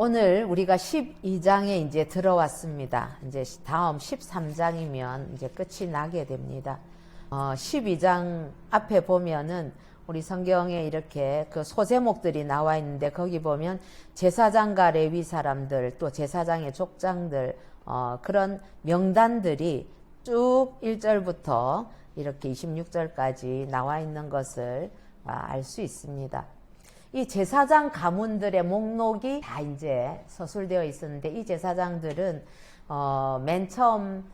오늘 우리가 12장에 이제 들어왔습니다. 이제 다음 13장이면 이제 끝이 나게 됩니다. 12장 앞에 보면은 우리 성경에 이렇게 그 소제목들이 나와 있는데 거기 보면 제사장과 레위 사람들 또 제사장의 족장들 그런 명단들이 쭉 1절부터 이렇게 26절까지 나와 있는 것을 알 수 있습니다. 이 제사장 가문들의 목록이 다 이제 서술되어 있었는데 이 제사장들은 맨 처음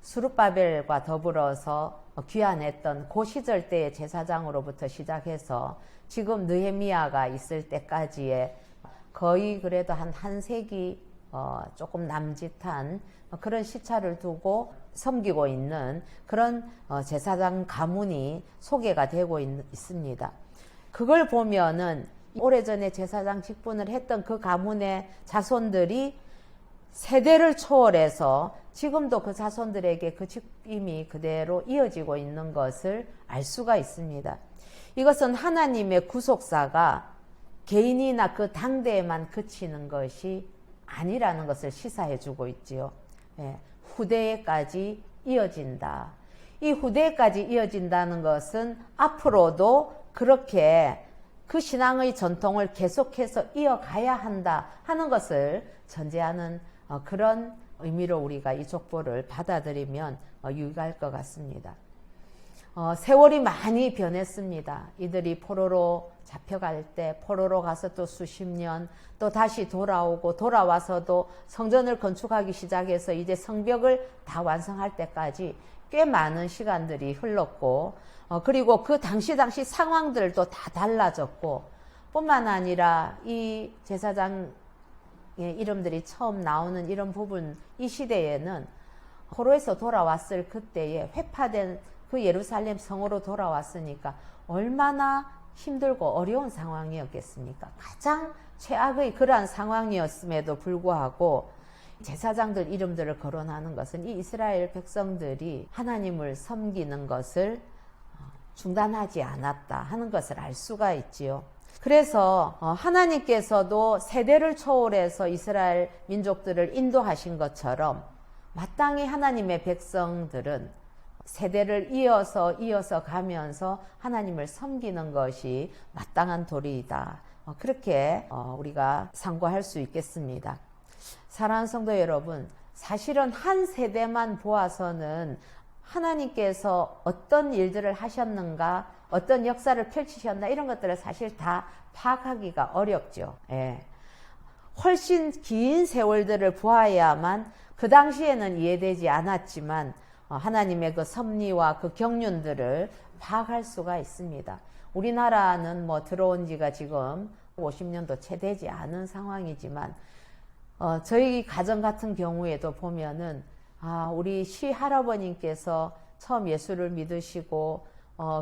스룹바벨과 더불어서 귀환했던 그 시절 때의 제사장으로부터 시작해서 지금 느헤미야가 있을 때까지의 거의 그래도 한 세기 조금 남짓한 그런 시차를 두고 섬기고 있는 그런 제사장 가문이 소개가 되고 있습니다. 그걸 보면은 오래전에 제사장 직분을 했던 그 가문의 자손들이 세대를 초월해서 지금도 그 자손들에게 그 직임이 그대로 이어지고 있는 것을 알 수가 있습니다. 이것은 하나님의 구속사가 개인이나 그 당대에만 그치는 것이 아니라는 것을 시사해 주고 있지요. 후대에까지 이어진다. 이 후대에까지 이어진다는 것은 앞으로도 그렇게 그 신앙의 전통을 계속해서 이어가야 한다 하는 것을 전제하는 그런 의미로 우리가 이 족보를 받아들이면 유익할 것 같습니다. 세월이 많이 변했습니다. 이들이 포로로 잡혀갈 때 포로로 가서 또 수십 년 또 다시 돌아오고 돌아와서도 성전을 건축하기 시작해서 이제 성벽을 다 완성할 때까지 꽤 많은 시간들이 흘렀고 그리고 그 당시 상황들도 다 달라졌고 뿐만 아니라 이 제사장의 이름들이 처음 나오는 이런 부분 이 시대에는 포로에서 돌아왔을 그때에 회파된 그 예루살렘 성으로 돌아왔으니까 얼마나 힘들고 어려운 상황이었겠습니까? 가장 최악의 그러한 상황이었음에도 불구하고 제사장들 이름들을 거론하는 것은 이 이스라엘 백성들이 하나님을 섬기는 것을 중단하지 않았다 하는 것을 알 수가 있지요. 그래서 하나님께서도 세대를 초월해서 이스라엘 민족들을 인도하신 것처럼 마땅히 하나님의 백성들은 세대를 이어서 가면서 하나님을 섬기는 것이 마땅한 도리이다. 그렇게 우리가 상고할 수 있겠습니다. 사랑하는 성도 여러분, 사실은 한 세대만 보아서는 하나님께서 어떤 일들을 하셨는가, 어떤 역사를 펼치셨나 이런 것들을 사실 다 파악하기가 어렵죠. 훨씬 긴 세월들을 보아야만 그 당시에는 이해되지 않았지만 하나님의 그 섭리와 그 경륜들을 파악할 수가 있습니다. 우리나라는 들어온 지가 지금 50년도 채 되지 않은 상황이지만 저희 가정 같은 경우에도 보면은 우리 시할아버님께서 처음 예수를 믿으시고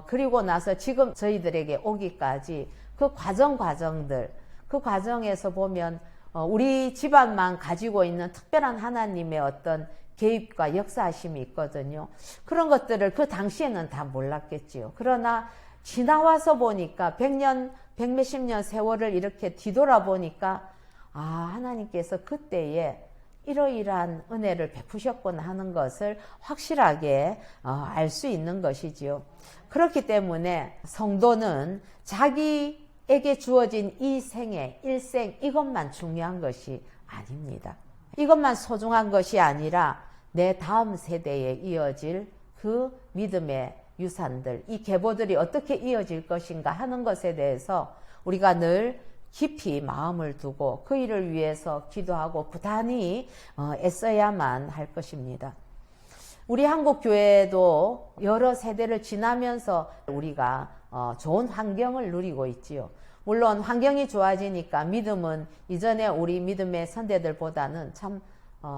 그리고 나서 지금 저희들에게 오기까지 그 과정들 그 과정에서 보면 우리 집안만 가지고 있는 특별한 하나님의 어떤 개입과 역사하심이 있거든요. 그런 것들을 그 당시에는 다 몰랐겠지요. 그러나 지나와서 보니까 100년, 100몇십 년 세월을 이렇게 뒤돌아보니까 하나님께서 그때에 이러이러한 은혜를 베푸셨구나 하는 것을 확실하게 알 수 있는 것이지요. 그렇기 때문에 성도는 자기에게 주어진 이 생애, 일생 이것만 중요한 것이 아닙니다. 이것만 소중한 것이 아니라 내 다음 세대에 이어질 그 믿음의 유산들, 이 계보들이 어떻게 이어질 것인가 하는 것에 대해서 우리가 늘 깊이 마음을 두고 그 일을 위해서 기도하고 부단히 애써야만 할 것입니다. 우리 한국교회도 여러 세대를 지나면서 우리가 좋은 환경을 누리고 있지요. 물론 환경이 좋아지니까 믿음은 이전에 우리 믿음의 선대들보다는 참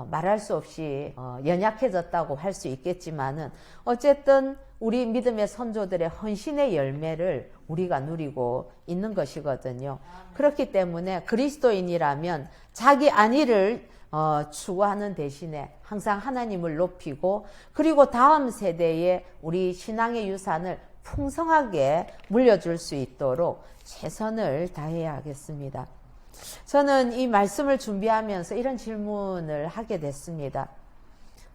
말할 수 없이 연약해졌다고 할 수 있겠지만은 어쨌든 우리 믿음의 선조들의 헌신의 열매를 우리가 누리고 있는 것이거든요. 그렇기 때문에 그리스도인이라면 자기 안위를 추구하는 대신에 항상 하나님을 높이고 그리고 다음 세대에 우리 신앙의 유산을 풍성하게 물려줄 수 있도록 최선을 다해야 하겠습니다. 저는 이 말씀을 준비하면서 이런 질문을 하게 됐습니다.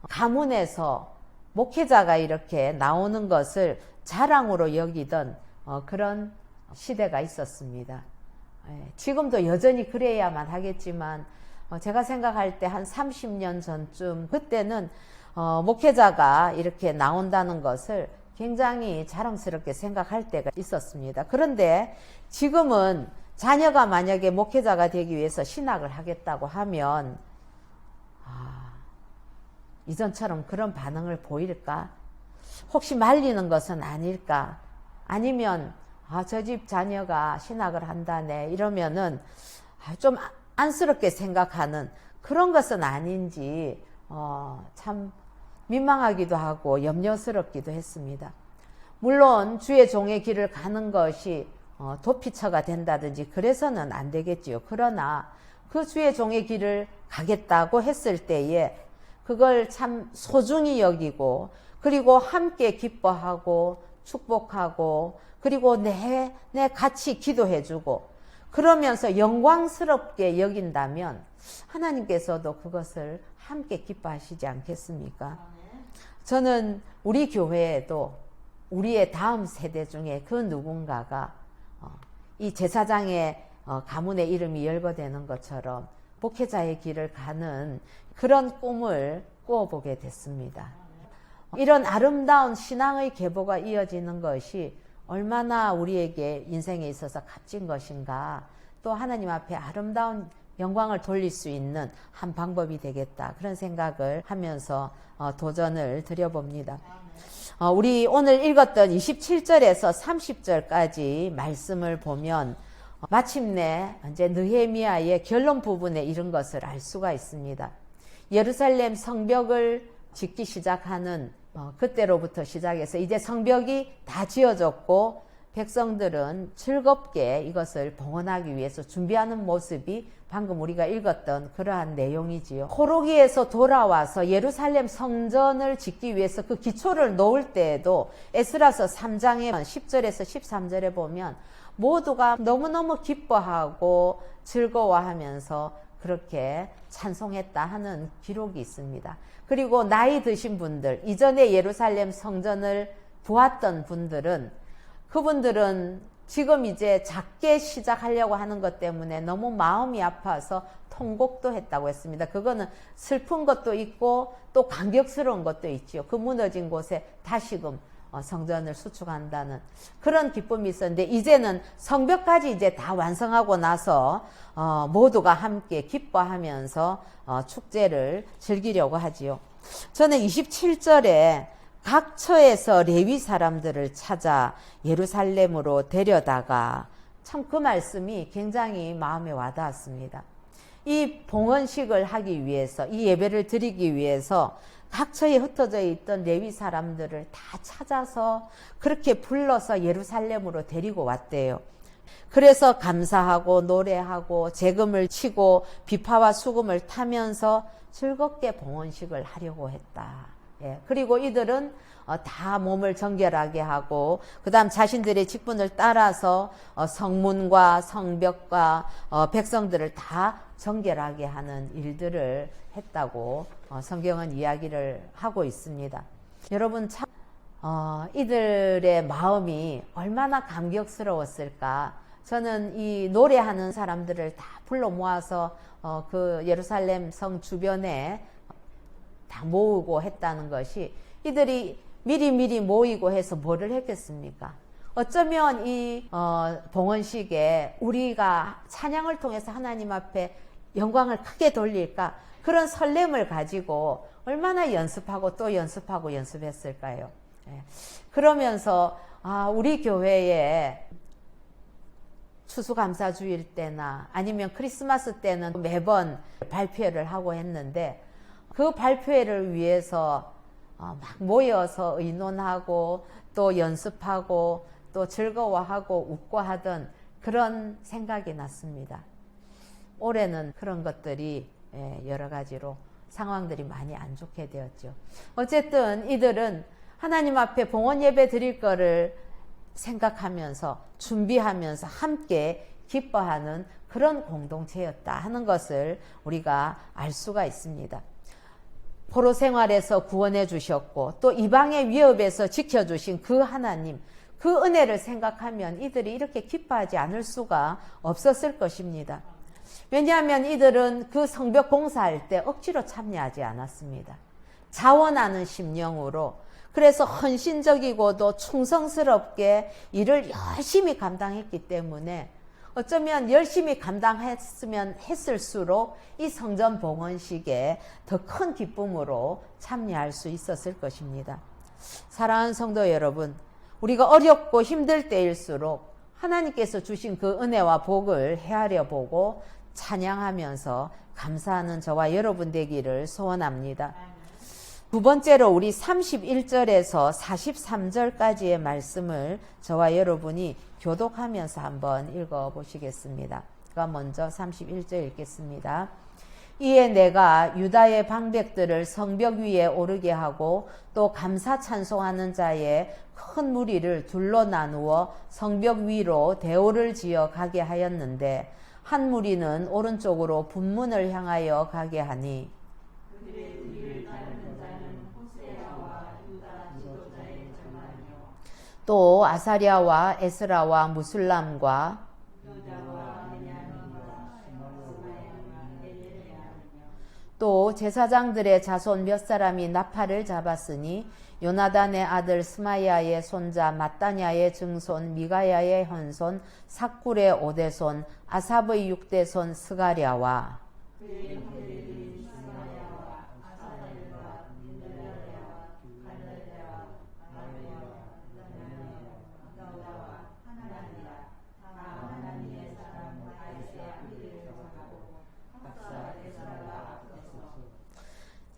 가문에서 목회자가 이렇게 나오는 것을 자랑으로 여기던 그런 시대가 있었습니다. 지금도 여전히 그래야만 하겠지만 제가 생각할 때 한 30년 전쯤 그때는 목회자가 이렇게 나온다는 것을 굉장히 자랑스럽게 생각할 때가 있었습니다. 그런데 지금은 자녀가 만약에 목회자가 되기 위해서 신학을 하겠다고 하면 이전처럼 그런 반응을 보일까? 혹시 말리는 것은 아닐까? 아니면 저 집 자녀가 신학을 한다네 이러면은 좀 안쓰럽게 생각하는 그런 것은 아닌지 참 민망하기도 하고 염려스럽기도 했습니다. 물론 주의 종의 길을 가는 것이 도피처가 된다든지 그래서는 안 되겠지요. 그러나 그 주의 종의 길을 가겠다고 했을 때에 그걸 참 소중히 여기고 그리고 함께 기뻐하고 축복하고 그리고 내 같이 기도해주고 그러면서 영광스럽게 여긴다면 하나님께서도 그것을 함께 기뻐하시지 않겠습니까? 저는 우리 교회에도 우리의 다음 세대 중에 그 누군가가 이 제사장의 가문의 이름이 열거되는 것처럼 목회자의 길을 가는 그런 꿈을 꾸어보게 됐습니다. 이런 아름다운 신앙의 계보가 이어지는 것이 얼마나 우리에게 인생에 있어서 값진 것인가, 또 하나님 앞에 아름다운 영광을 돌릴 수 있는 한 방법이 되겠다, 그런 생각을 하면서 도전을 드려봅니다. 우리 오늘 읽었던 27절에서 30절까지 말씀을 보면 마침내 이제 느헤미야의 결론 부분에 이른 것을 알 수가 있습니다. 예루살렘 성벽을 짓기 시작하는 그때로부터 시작해서 이제 성벽이 다 지어졌고 백성들은 즐겁게 이것을 봉헌하기 위해서 준비하는 모습이 방금 우리가 읽었던 그러한 내용이지요. 호로기에서 돌아와서 예루살렘 성전을 짓기 위해서 그 기초를 놓을 때에도 에스라서 3장의 10절에서 13절에 보면 모두가 너무너무 기뻐하고 즐거워하면서 그렇게 찬송했다 하는 기록이 있습니다. 그리고 나이 드신 분들, 이전에 예루살렘 성전을 보았던 분들은 그분들은 지금 이제 작게 시작하려고 하는 것 때문에 너무 마음이 아파서 통곡도 했다고 했습니다. 그거는 슬픈 것도 있고 또 감격스러운 것도 있지요. 그 무너진 곳에 다시금 성전을 수축한다는 그런 기쁨이 있었는데 이제는 성벽까지 이제 다 완성하고 나서 모두가 함께 기뻐하면서 축제를 즐기려고 하지요. 저는 27절에 각 처에서 레위 사람들을 찾아 예루살렘으로 데려다가 참 그 말씀이 굉장히 마음에 와닿았습니다. 이 봉헌식을 하기 위해서, 이 예배를 드리기 위해서 각 처에 흩어져 있던 레위 사람들을 다 찾아서 그렇게 불러서 예루살렘으로 데리고 왔대요. 그래서 감사하고 노래하고 재금을 치고 비파와 수금을 타면서 즐겁게 봉헌식을 하려고 했다. 그리고 이들은 다 몸을 정결하게 하고 그 다음 자신들의 직분을 따라서 성문과 성벽과 백성들을 다 정결하게 하는 일들을 했다고 성경은 이야기를 하고 있습니다. 여러분 참 이들의 마음이 얼마나 감격스러웠을까. 저는 이 노래하는 사람들을 다 불러 모아서 그 예루살렘 성 주변에 다 모으고 했다는 것이 이들이 미리미리 모이고 해서 뭐를 했겠습니까? 어쩌면 이 봉헌식에 우리가 찬양을 통해서 하나님 앞에 영광을 크게 돌릴까, 그런 설렘을 가지고 얼마나 연습하고 또 연습하고 연습했을까요? 그러면서 우리 교회에 추수감사주일 때나 아니면 크리스마스 때는 매번 발표를 하고 했는데 그 발표회를 위해서 막 모여서 의논하고 또 연습하고 또 즐거워하고 웃고 하던 그런 생각이 났습니다. 올해는 그런 것들이 여러 가지로 상황들이 많이 안 좋게 되었죠. 어쨌든 이들은 하나님 앞에 봉헌 예배 드릴 거를 생각하면서 준비하면서 함께 기뻐하는 그런 공동체였다 하는 것을 우리가 알 수가 있습니다. 포로 생활에서 구원해 주셨고 또 이방의 위협에서 지켜주신 그 하나님, 그 은혜를 생각하면 이들이 이렇게 기뻐하지 않을 수가 없었을 것입니다. 왜냐하면 이들은 그 성벽 공사할 때 억지로 참여하지 않았습니다. 자원하는 심령으로, 그래서 헌신적이고도 충성스럽게 일을 열심히 감당했기 때문에 어쩌면 열심히 감당했으면 했을수록 이 성전 봉헌식에 더 큰 기쁨으로 참여할 수 있었을 것입니다. 사랑하는 성도 여러분, 우리가 어렵고 힘들 때일수록 하나님께서 주신 그 은혜와 복을 헤아려 보고 찬양하면서 감사하는 저와 여러분 되기를 소원합니다. 두 번째로 우리 31절에서 43절까지의 말씀을 저와 여러분이 교독하면서 한번 읽어보시겠습니다. 그럼 먼저 31절 읽겠습니다. 이에 내가 유다의 방백들을 성벽 위에 오르게 하고 또 감사 찬송하는 자의 큰 무리를 둘로 나누어 성벽 위로 대오를 지어 가게 하였는데 한 무리는 오른쪽으로 분문을 향하여 가게 하니 또 아사랴와 에스라와 무술람과 또 제사장들의 자손 몇 사람이 나팔을 잡았으니 요나단의 아들 스마야의 손자 마따냐의 증손 미가야의 현손 삭굴의 오대손 아삽의 육대손 스가랴와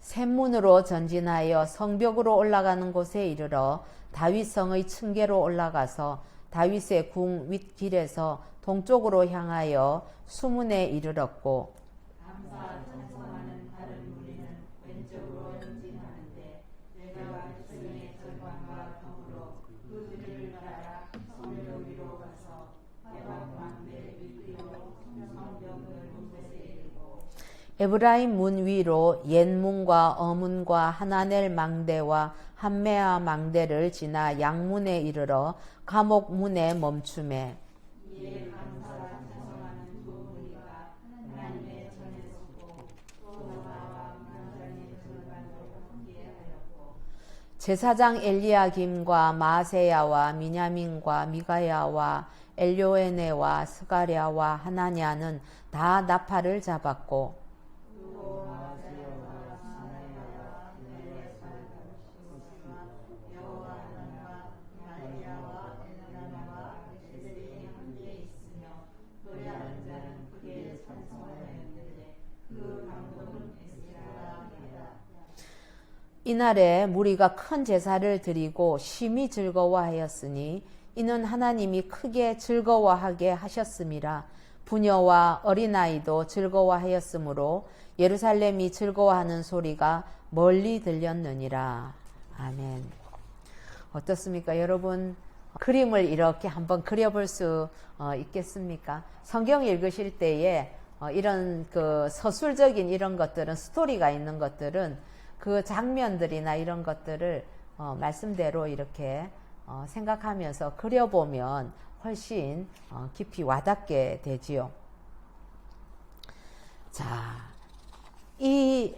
샘문으로 전진하여 성벽으로 올라가는 곳에 이르러 다윗성의 층계로 올라가서 다윗의 궁 윗길에서 동쪽으로 향하여 수문에 이르렀고 에브라임 문 위로 옛문과 어문과 하나넬 망대와 함메아 망대를 지나 양문에 이르러 감옥 문에 멈춤에 제사장 엘리야김과 마세야와 미냐민과 미가야와 엘요에네와 스가랴와 하나냐는 다 나팔을 잡았고 이날에 무리가 큰 제사를 드리고 심히 즐거워하였으니 이는 하나님이 크게 즐거워하게 하셨음이라. 부녀와 어린아이도 즐거워하였으므로 예루살렘이 즐거워하는 소리가 멀리 들렸느니라. 아멘. 어떻습니까? 여러분, 그림을 이렇게 한번 그려볼 수 있겠습니까? 성경 읽으실 때에 이런 그 서술적인 이런 것들은, 스토리가 있는 것들은 그 장면들이나 이런 것들을 말씀대로 이렇게 생각하면서 그려보면 훨씬 깊이 와닿게 되지요. 자, 이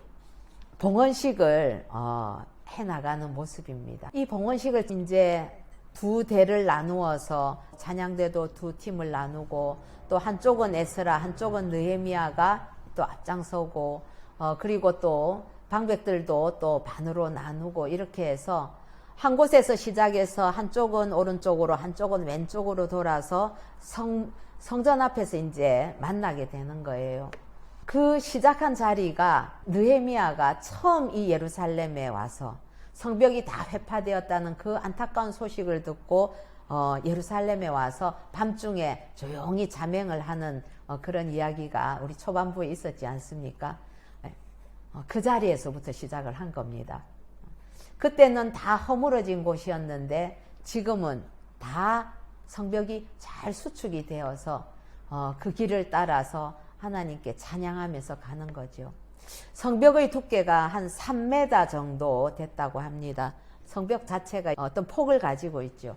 봉헌식을 해나가는 모습입니다. 이 봉헌식을 이제 두 대를 나누어서 찬양대도 두 팀을 나누고 또 한쪽은 에스라, 한쪽은 느헤미야가 또 앞장서고 그리고 또 방백들도 또 반으로 나누고 이렇게 해서 한 곳에서 시작해서 한쪽은 오른쪽으로 한쪽은 왼쪽으로 돌아서 성전 앞에서 이제 만나게 되는 거예요. 그 시작한 자리가 느헤미야가 처음 이 예루살렘에 와서 성벽이 다 회파되었다는 그 안타까운 소식을 듣고 예루살렘에 와서 밤중에 조용히 자맹을 하는 그런 이야기가 우리 초반부에 있었지 않습니까? 그 자리에서부터 시작을 한 겁니다. 그때는 다 허물어진 곳이었는데 지금은 다 성벽이 잘 수축이 되어서 그 길을 따라서 하나님께 찬양하면서 가는 거죠. 성벽의 두께가 한 3m 정도 됐다고 합니다. 성벽 자체가 어떤 폭을 가지고 있죠.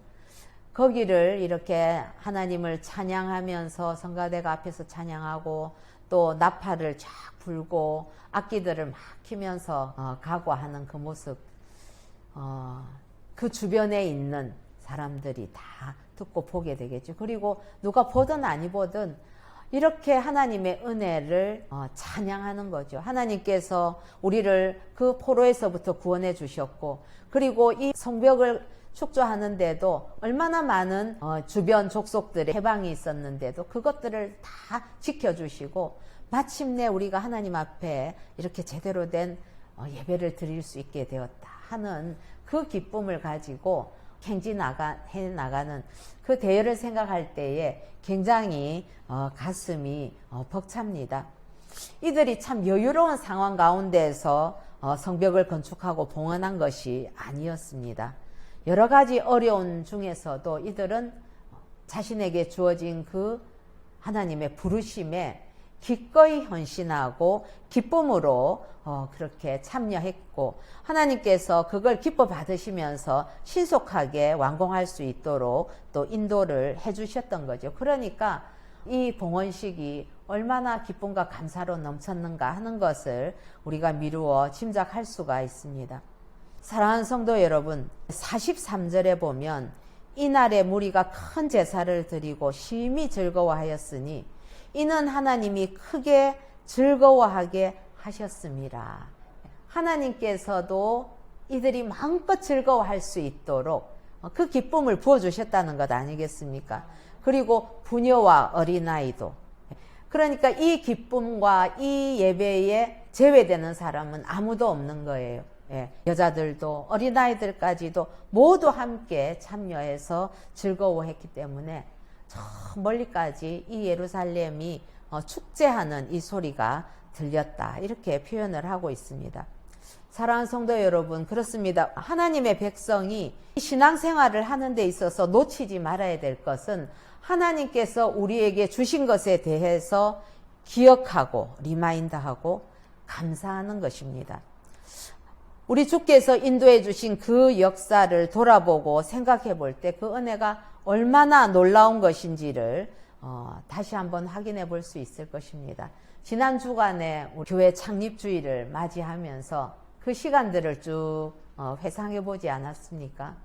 거기를 이렇게 하나님을 찬양하면서 성가대가 앞에서 찬양하고 또 나팔을 쫙 불고 악기들을 막 키면서 가고 하는 그 모습, 그 주변에 있는 사람들이 다 듣고 보게 되겠죠. 그리고 누가 보든 아니 보든 이렇게 하나님의 은혜를 찬양하는 거죠. 하나님께서 우리를 그 포로에서부터 구원해 주셨고, 그리고 이 성벽을 축조하는데도 얼마나 많은 주변 족속들의 해방이 있었는데도 그것들을 다 지켜주시고 마침내 우리가 하나님 앞에 이렇게 제대로 된 예배를 드릴 수 있게 되었다 하는 그 기쁨을 가지고 해 나가는 그 대열을 생각할 때에 굉장히 가슴이 벅찹니다. 이들이 참 여유로운 상황 가운데서 성벽을 건축하고 봉헌한 것이 아니었습니다. 여러 가지 어려운 중에서도 이들은 자신에게 주어진 그 하나님의 부르심에 기꺼이 헌신하고 기쁨으로 그렇게 참여했고, 하나님께서 그걸 기뻐 받으시면서 신속하게 완공할 수 있도록 또 인도를 해주셨던 거죠. 그러니까 이 봉헌식이 얼마나 기쁨과 감사로 넘쳤는가 하는 것을 우리가 미루어 짐작할 수가 있습니다. 사랑하는 성도 여러분, 43절에 보면 이날에 무리가 큰 제사를 드리고 심히 즐거워하였으니 이는 하나님이 크게 즐거워하게 하셨습니다. 하나님께서도 이들이 마음껏 즐거워할 수 있도록 그 기쁨을 부어주셨다는 것 아니겠습니까? 그리고 부녀와 어린아이도. 그러니까 이 기쁨과 이 예배에 제외되는 사람은 아무도 없는 거예요. 여자들도 어린아이들까지도 모두 함께 참여해서 즐거워했기 때문에 저 멀리까지 이 예루살렘이 축제하는 이 소리가 들렸다, 이렇게 표현을 하고 있습니다. 사랑하는 성도 여러분, 그렇습니다. 하나님의 백성이 신앙생활을 하는 데 있어서 놓치지 말아야 될 것은 하나님께서 우리에게 주신 것에 대해서 기억하고 리마인드하고 감사하는 것입니다. 우리 주께서 인도해 주신 그 역사를 돌아보고 생각해 볼 때 그 은혜가 얼마나 놀라운 것인지를 다시 한번 확인해 볼 수 있을 것입니다. 지난 주간에 우리 교회 창립주일을 맞이하면서 그 시간들을 쭉 회상해 보지 않았습니까?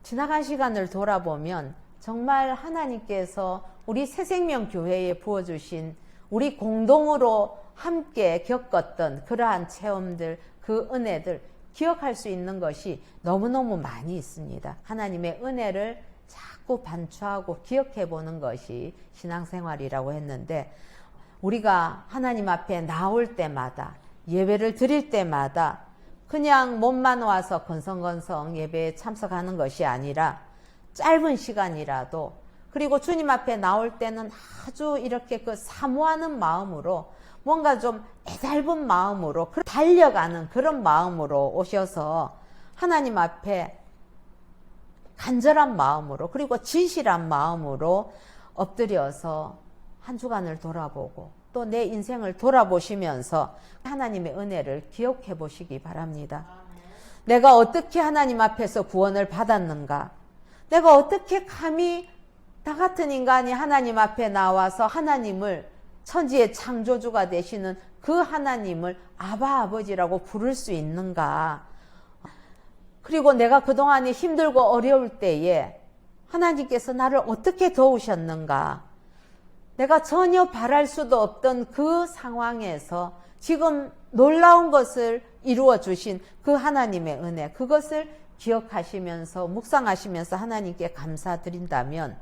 지나간 시간을 돌아보면 정말 하나님께서 우리 새생명교회에 부어주신, 우리 공동으로 함께 겪었던 그러한 체험들, 그 은혜들 기억할 수 있는 것이 너무너무 많이 있습니다. 하나님의 은혜를 자꾸 반추하고 기억해 보는 것이 신앙생활이라고 했는데, 우리가 하나님 앞에 나올 때마다, 예배를 드릴 때마다 그냥 몸만 와서 건성건성 예배에 참석하는 것이 아니라 짧은 시간이라도, 그리고 주님 앞에 나올 때는 아주 이렇게 그 사모하는 마음으로, 뭔가 좀 애달픈 마음으로 달려가는 그런 마음으로 오셔서 하나님 앞에 간절한 마음으로, 그리고 진실한 마음으로 엎드려서 한 주간을 돌아보고 또 내 인생을 돌아보시면서 하나님의 은혜를 기억해 보시기 바랍니다. 내가 어떻게 하나님 앞에서 구원을 받았는가? 내가 어떻게 감히 나 같은 인간이 하나님 앞에 나와서 하나님을, 천지의 창조주가 되시는 그 하나님을 아바 아버지라고 부를 수 있는가? 그리고 내가 그동안에 힘들고 어려울 때에 하나님께서 나를 어떻게 도우셨는가? 내가 전혀 바랄 수도 없던 그 상황에서 지금 놀라운 것을 이루어 주신 그 하나님의 은혜, 그것을 기억하시면서 묵상하시면서 하나님께 감사드린다면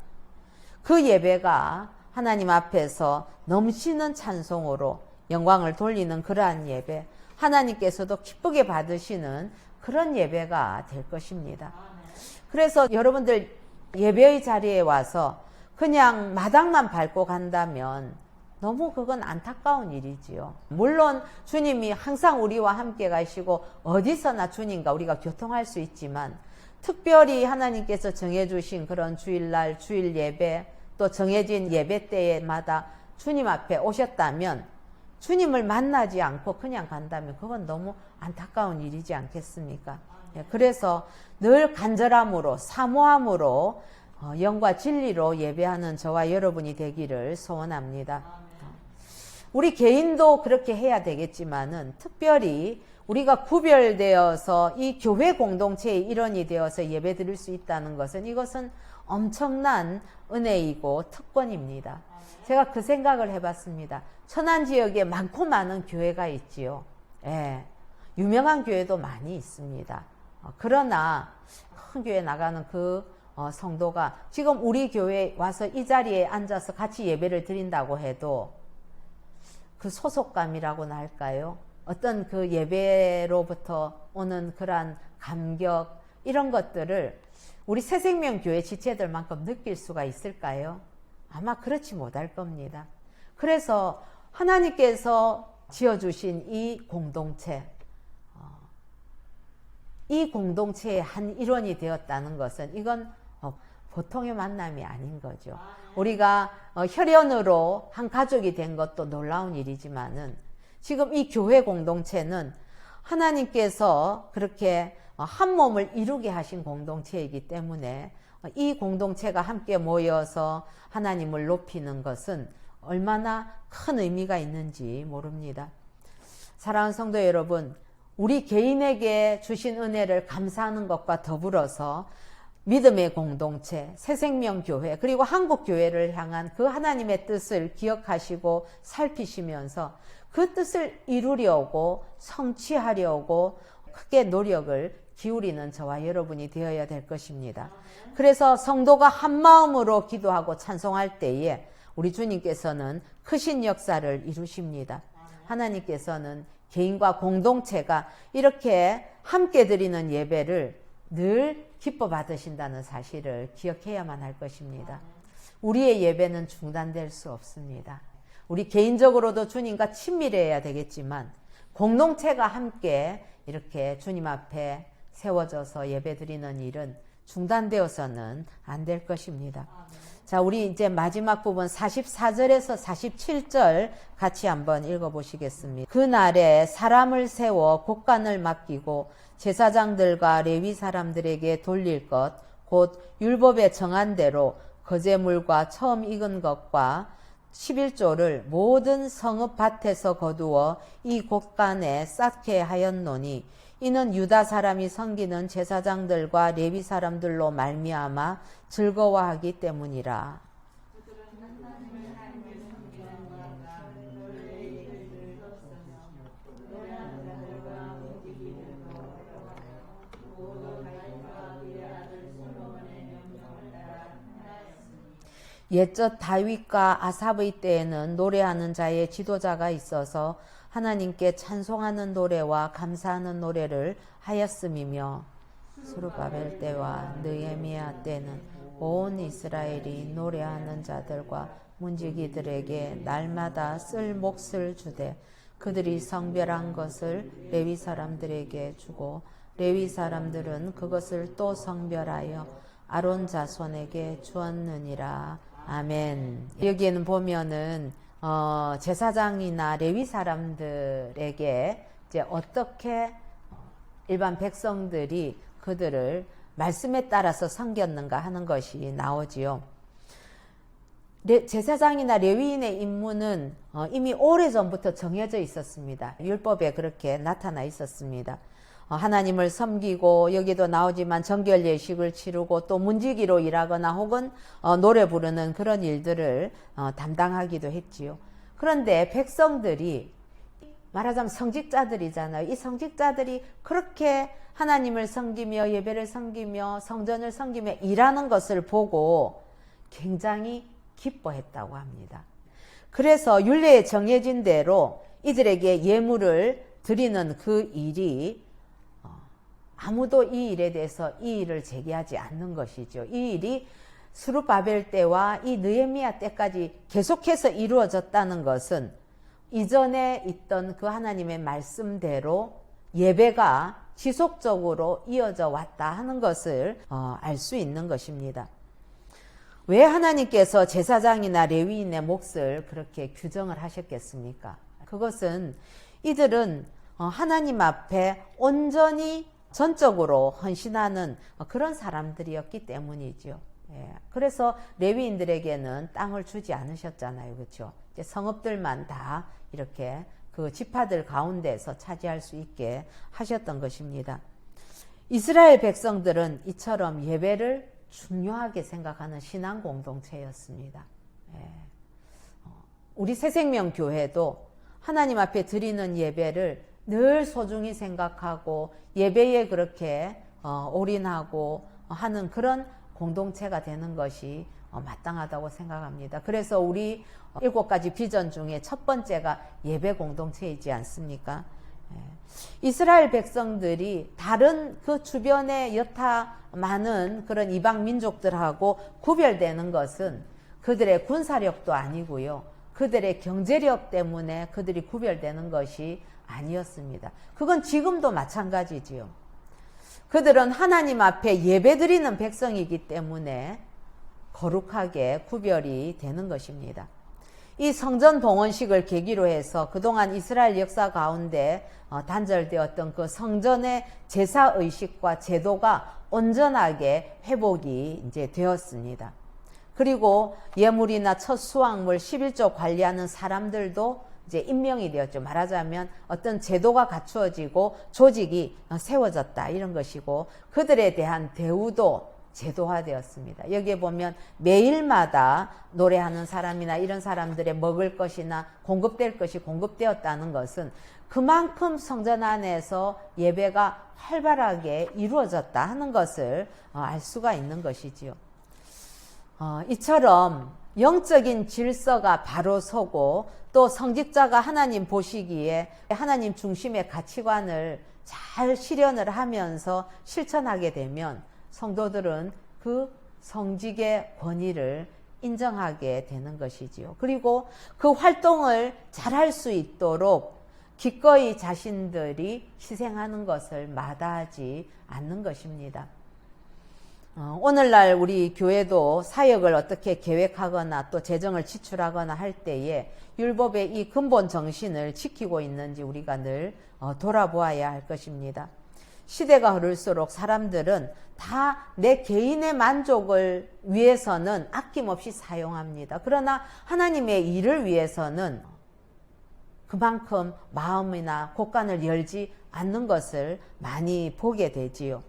그 예배가 하나님 앞에서 넘치는 찬송으로 영광을 돌리는 그러한 예배, 하나님께서도 기쁘게 받으시는 그런 예배가 될 것입니다. 그래서 여러분들 예배의 자리에 와서 그냥 마당만 밟고 간다면 너무 그건 안타까운 일이지요. 물론 주님이 항상 우리와 함께 가시고 어디서나 주님과 우리가 교통할 수 있지만, 특별히 하나님께서 정해주신 그런 주일날 주일 예배, 또 정해진 예배 때마다 주님 앞에 오셨다면 주님을 만나지 않고 그냥 간다면 그건 너무 안타까운 일이지 않겠습니까? 그래서 늘 간절함으로 사모함으로 영과 진리로 예배하는 저와 여러분이 되기를 소원합니다. 우리 개인도 그렇게 해야 되겠지만은 특별히 우리가 구별되어서 이 교회 공동체의 일원이 되어서 예배 드릴 수 있다는 것은 이것은 엄청난 은혜이고 특권입니다. 제가 그 생각을 해봤습니다. 천안 지역에 많고 많은 교회가 있지요. 예, 유명한 교회도 많이 있습니다. 그러나 큰 교회 나가는 그 성도가 지금 우리 교회에 와서 이 자리에 앉아서 같이 예배를 드린다고 해도 그 소속감이라고나 할까요? 어떤 그 예배로부터 오는 그러한 감격 이런 것들을 우리 새생명교회 지체들만큼 느낄 수가 있을까요? 아마 그렇지 못할 겁니다. 그래서 하나님께서 지어주신 이 공동체, 이 공동체의 한 일원이 되었다는 것은 이건 보통의 만남이 아닌 거죠. 우리가 혈연으로 한 가족이 된 것도 놀라운 일이지만은 지금 이 교회 공동체는 하나님께서 그렇게 한 몸을 이루게 하신 공동체이기 때문에 이 공동체가 함께 모여서 하나님을 높이는 것은 얼마나 큰 의미가 있는지 모릅니다. 사랑하는 성도 여러분, 우리 개인에게 주신 은혜를 감사하는 것과 더불어서 믿음의 공동체, 새생명교회, 그리고 한국교회를 향한 그 하나님의 뜻을 기억하시고 살피시면서 그 뜻을 이루려고 성취하려고 크게 노력을 기울이는 저와 여러분이 되어야 될 것입니다. 그래서 성도가 한 마음으로 기도하고 찬송할 때에 우리 주님께서는 크신 역사를 이루십니다. 하나님께서는 개인과 공동체가 이렇게 함께 드리는 예배를 늘 기뻐 받으신다는 사실을 기억해야만 할 것입니다. 우리의 예배는 중단될 수 없습니다. 우리 개인적으로도 주님과 친밀해야 되겠지만 공동체가 함께 이렇게 주님 앞에 세워져서 예배드리는 일은 중단되어서는 안 될 것입니다. 자, 우리 이제 마지막 부분 44절에서 47절 같이 한번 읽어보시겠습니다. 그날에 사람을 세워 곡간을 맡기고 제사장들과 레위 사람들에게 돌릴 것, 곧 율법에 정한 대로 거제물과 처음 익은 것과 11조를 모든 성읍 밭에서 거두어 이 곡간에 쌓게 하였노니 이는 유다 사람이 섬기는 제사장들과 레위 사람들로 말미암아 즐거워하기 때문이라. 옛적 다윗과 아삽의 때에는 노래하는 자의 지도자가 있어서 하나님께 찬송하는 노래와 감사하는 노래를 하였음이며 스룹바벨 때와 느헤미야 때는 온 이스라엘이 노래하는 자들과 문지기들에게 날마다 쓸 몫을 주되 그들이 성별한 것을 레위 사람들에게 주고 레위 사람들은 그것을 또 성별하여 아론 자손에게 주었느니라. 아멘. 여기에는 보면은 제사장이나 레위 사람들에게 이제 어떻게 일반 백성들이 그들을 말씀에 따라서 섬겼는가 하는 것이 나오지요. 제사장이나 레위인의 임무는 이미 오래전부터 정해져 있었습니다. 율법에 그렇게 나타나 있었습니다. 하나님을 섬기고 여기도 나오지만 정결 예식을 치르고 또 문지기로 일하거나 혹은 노래 부르는 그런 일들을 담당하기도 했지요. 그런데 백성들이 말하자면 성직자들이잖아요. 이 성직자들이 그렇게 하나님을 섬기며 예배를 섬기며 성전을 섬기며 일하는 것을 보고 굉장히 기뻐했다고 합니다. 그래서 율례에 정해진 대로 이들에게 예물을 드리는 그 일이 아무도 이 일에 대해서 이의를 제기하지 않는 것이죠. 이 일이 스룹바벨 때와 이 느헤미야 때까지 계속해서 이루어졌다는 것은 이전에 있던 그 하나님의 말씀대로 예배가 지속적으로 이어져 왔다 하는 것을 알 수 있는 것입니다. 왜 하나님께서 제사장이나 레위인의 몫을 그렇게 규정을 하셨겠습니까? 그것은 이들은 하나님 앞에 온전히 전적으로 헌신하는 그런 사람들이었기 때문이죠. 그래서 레위인들에게는 땅을 주지 않으셨잖아요. 그렇죠? 이제 성읍들만 다 이렇게 그 지파들 가운데서 차지할 수 있게 하셨던 것입니다. 이스라엘 백성들은 이처럼 예배를 중요하게 생각하는 신앙 공동체였습니다. 우리 새생명교회도 하나님 앞에 드리는 예배를 늘 소중히 생각하고 예배에 그렇게 올인하고 하는 그런 공동체가 되는 것이 마땅하다고 생각합니다. 그래서 우리 7가지 비전 중에 첫 번째가 예배 공동체이지 않습니까? 이스라엘 백성들이 다른 그 주변의 여타 많은 그런 이방 민족들하고 구별되는 것은 그들의 군사력도 아니고요. 그들의 경제력 때문에 그들이 구별되는 것이 아니었습니다. 그건 지금도 마찬가지지요. 그들은 하나님 앞에 예배드리는 백성이기 때문에 거룩하게 구별이 되는 것입니다. 이 성전 봉헌식을 계기로 해서 그동안 이스라엘 역사 가운데 단절되었던 그 성전의 제사 의식과 제도가 온전하게 회복이 이제 되었습니다. 그리고 예물이나 첫 수확물 11조 관리하는 사람들도 이제 임명이 되었죠. 말하자면 어떤 제도가 갖추어지고 조직이 세워졌다 이런 것이고 그들에 대한 대우도 제도화되었습니다. 여기에 보면 매일마다 노래하는 사람이나 이런 사람들의 먹을 것이나 공급될 것이 공급되었다는 것은 그만큼 성전 안에서 예배가 활발하게 이루어졌다 하는 것을 알 수가 있는 것이지요. 이처럼 영적인 질서가 바로 서고 또 성직자가 하나님 보시기에 하나님 중심의 가치관을 잘 실현을 하면서 실천하게 되면 성도들은 그 성직의 권위를 인정하게 되는 것이지요. 그리고 그 활동을 잘할 수 있도록 기꺼이 자신들이 희생하는 것을 마다하지 않는 것입니다. 오늘날 우리 교회도 사역을 어떻게 계획하거나 또 재정을 지출하거나 할 때에 율법의 이 근본 정신을 지키고 있는지 우리가 늘 돌아보아야 할 것입니다. 시대가 흐를수록 사람들은 다 내 개인의 만족을 위해서는 아낌없이 사용합니다. 그러나 하나님의 일을 위해서는 그만큼 마음이나 곳간을 열지 않는 것을 많이 보게 되지요.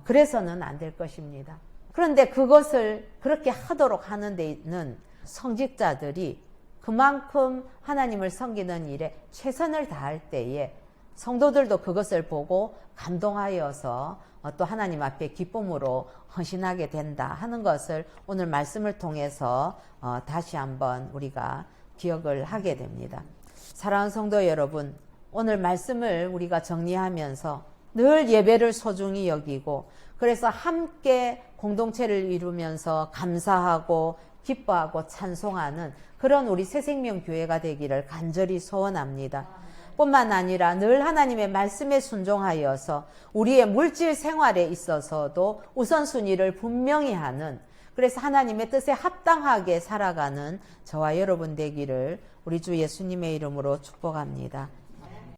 그래서는 안 될 것입니다. 그런데 그것을 그렇게 하도록 하는 데는 성직자들이 그만큼 하나님을 섬기는 일에 최선을 다할 때에 성도들도 그것을 보고 감동하여서 또 하나님 앞에 기쁨으로 헌신하게 된다 하는 것을 오늘 말씀을 통해서 다시 한번 우리가 기억을 하게 됩니다. 사랑하는 성도 여러분, 오늘 말씀을 우리가 정리하면서 늘 예배를 소중히 여기고 그래서 함께 공동체를 이루면서 감사하고 기뻐하고 찬송하는 그런 우리 새생명교회가 되기를 간절히 소원합니다. 뿐만 아니라 늘 하나님의 말씀에 순종하여서 우리의 물질 생활에 있어서도 우선순위를 분명히 하는, 그래서 하나님의 뜻에 합당하게 살아가는 저와 여러분 되기를 우리 주 예수님의 이름으로 축복합니다.